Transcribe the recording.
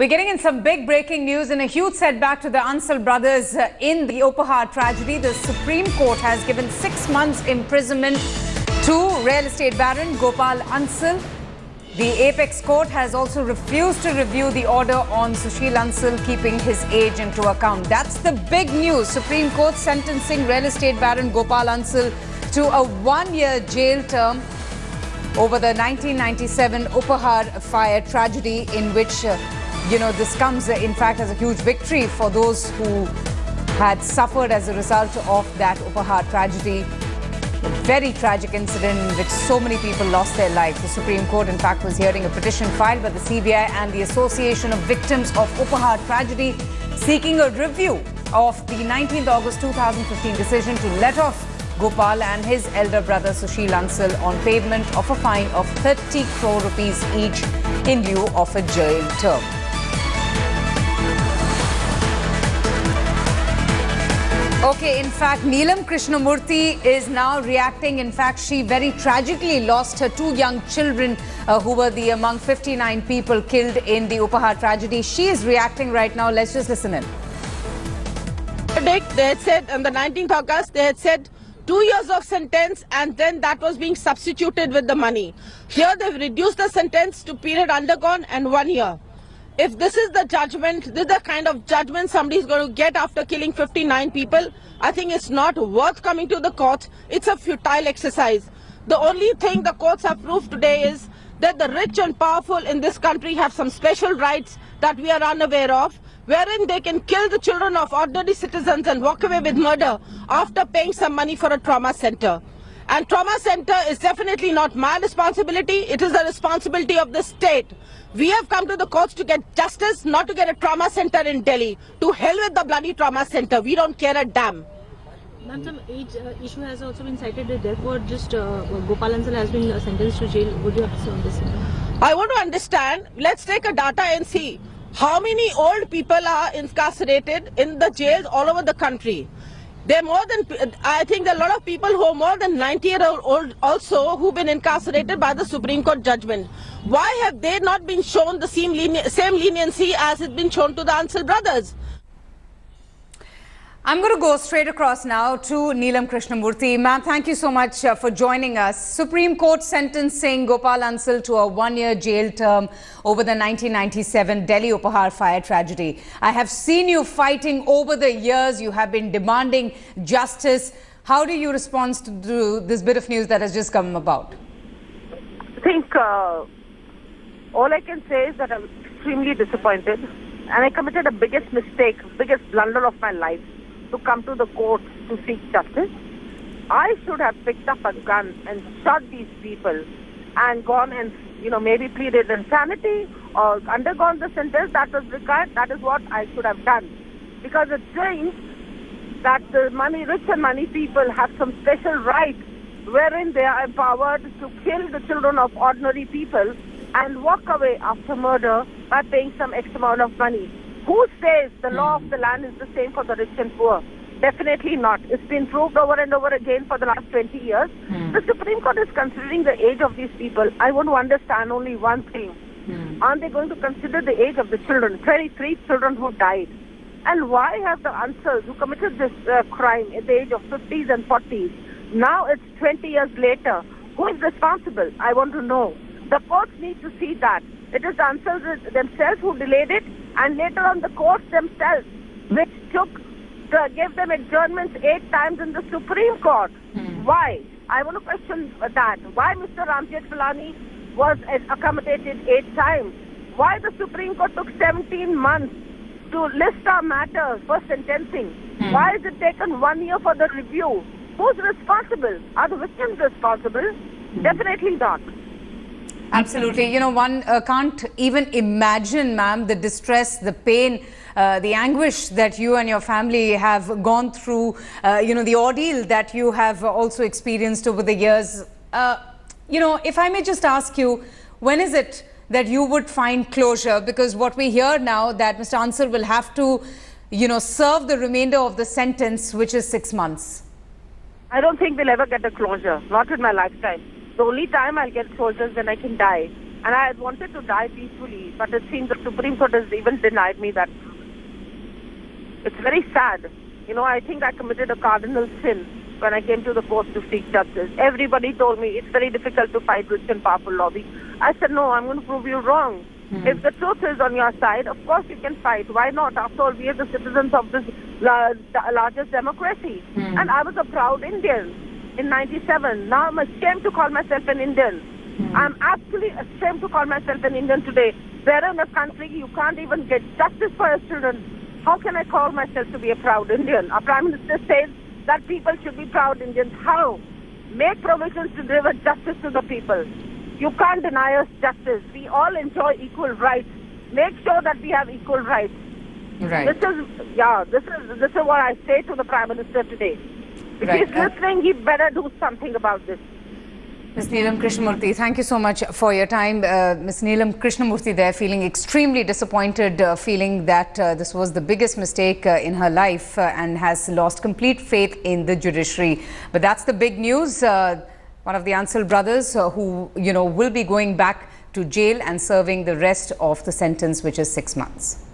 We're getting in some big breaking news and a huge setback to the Ansal brothers in the Uphaar tragedy. The Supreme Court has given 6 months imprisonment to real estate baron Gopal Ansal. The Apex Court has also refused to review the order on Sushil Ansal, keeping his age into account. That's the big news. Supreme Court sentencing real estate baron Gopal Ansal to a 1-year jail term over the 1997 Uphaar fire tragedy, in which this comes, in fact, as a huge victory for those who had suffered as a result of that Uphaar tragedy. A very tragic incident in which so many people lost their lives. The Supreme Court, in fact, was hearing a petition filed by the CBI and the Association of Victims of Uphaar Tragedy, seeking a review of the 19th August 2015 decision to let off Gopal and his elder brother Sushil Ansal on payment of a fine of 30 crore rupees each in lieu of a jail term. Okay, in fact, Neelam Krishnamoorthy is now reacting. In fact, she very tragically lost her 2 young children who were among 59 people killed in the Uphaar tragedy. She is reacting right now. Let's just listen in. They had said on the 19th August, they had said 2 years of sentence, and then that was being substituted with the money. Here they've reduced the sentence to period undergone and 1 year. If this is the judgment, this is the kind of judgment somebody is going to get after killing 59 people, I think it's not worth coming to the court. It's a futile exercise. The only thing the courts have proved today is that the rich and powerful in this country have some special rights that we are unaware of, wherein they can kill the children of ordinary citizens and walk away with murder after paying some money for a trauma center. And trauma center is definitely not my responsibility. It is the responsibility of the state. We have come to the courts to get justice, not to get a trauma center in Delhi. To hell with the bloody trauma center. We don't care a damn. Ma'am, some age issue has also been cited. Therefore, just Gopal Ansal has been sentenced to jail. Would you have to say on this? I want to understand. Let's take a data and see how many old people are incarcerated in the jails all over the country. There are more than, I think there are a lot of people who are more than 90-year-old also who've been incarcerated by the Supreme Court judgment. Why have they not been shown the same leniency as it's been shown to the Ansal brothers? I'm going to go straight across now to Neelam Krishnamoorthy. Ma'am, thank you so much for joining us. Supreme Court sentencing Gopal Ansal to a 1-year jail term over the 1997 Delhi Uphaar fire tragedy. I have seen you fighting over the years. You have been demanding justice. How do you respond to this bit of news that has just come about? I think all I can say is that I'm extremely disappointed, and I committed the biggest mistake, biggest blunder of my life, to come to the court to seek justice. I should have picked up a gun and shot these people and gone and, maybe pleaded insanity or undergone the sentence that was required. That is what I should have done. Because it seems that the rich and money people have some special right wherein they are empowered to kill the children of ordinary people and walk away after murder by paying some X amount of money. Who says the law of the land is the same for the rich and poor? Definitely not. It's been proved over and over again for the last 20 years. The Supreme Court is considering the age of these people. I want to understand only one thing. Aren't they going to consider the age of the children? 23 children who died. And why have the Ansals who committed this crime at the age of 50s and 40s, now it's 20 years later, who is responsible? I want to know. The courts need to see that. It is the Ansals themselves who delayed it, and later on the courts themselves, which gave them adjournments 8 times in the Supreme Court. Why? I want to question that. Why Mr. Ramjet Falani was accommodated 8 times? Why the Supreme Court took 17 months to list our matters for sentencing? Why is it taken 1 year for the review? Who's responsible? Are the victims responsible? Definitely not. Absolutely. One can't even imagine, ma'am, the distress, the pain, the anguish that you and your family have gone through, the ordeal that you have also experienced over the years. If I may just ask you, when is it that you would find closure? Because what we hear now that Mr. Ansal will have to, serve the remainder of the sentence, which is 6 months. I don't think we'll ever get a closure, not in my lifetime. The only time I'll get closure is when I can die. And I had wanted to die peacefully, but it seems the Supreme Court has even denied me that. It's very sad. You know, I think I committed a cardinal sin when I came to the court to seek justice. Everybody told me it's very difficult to fight rich and powerful lobby. I said, no, I'm going to prove you wrong. If the truth is on your side, of course you can fight. Why not? After all, we are the citizens of this largest democracy. And I was a proud Indian in 97. Now I'm ashamed to call myself an Indian. I'm actually ashamed to call myself an Indian today. Where in a country you can't even get justice for your children. How can I call myself to be a proud Indian? Our Prime Minister says that people should be proud Indians. How? Make provisions to deliver justice to the people. You can't deny us justice. We all enjoy equal rights. Make sure that we have equal rights. Right. This is what I say to the Prime Minister today. If Right. he's listening, he better do something about this. Ms. Neelam Krishnamoorthy, thank you so much for your time. Ms. Neelam Krishnamoorthy there feeling extremely disappointed, feeling that this was the biggest mistake in her life and has lost complete faith in the judiciary. But that's the big news. One of the Ansal brothers who, will be going back to jail and serving the rest of the sentence, which is 6 months.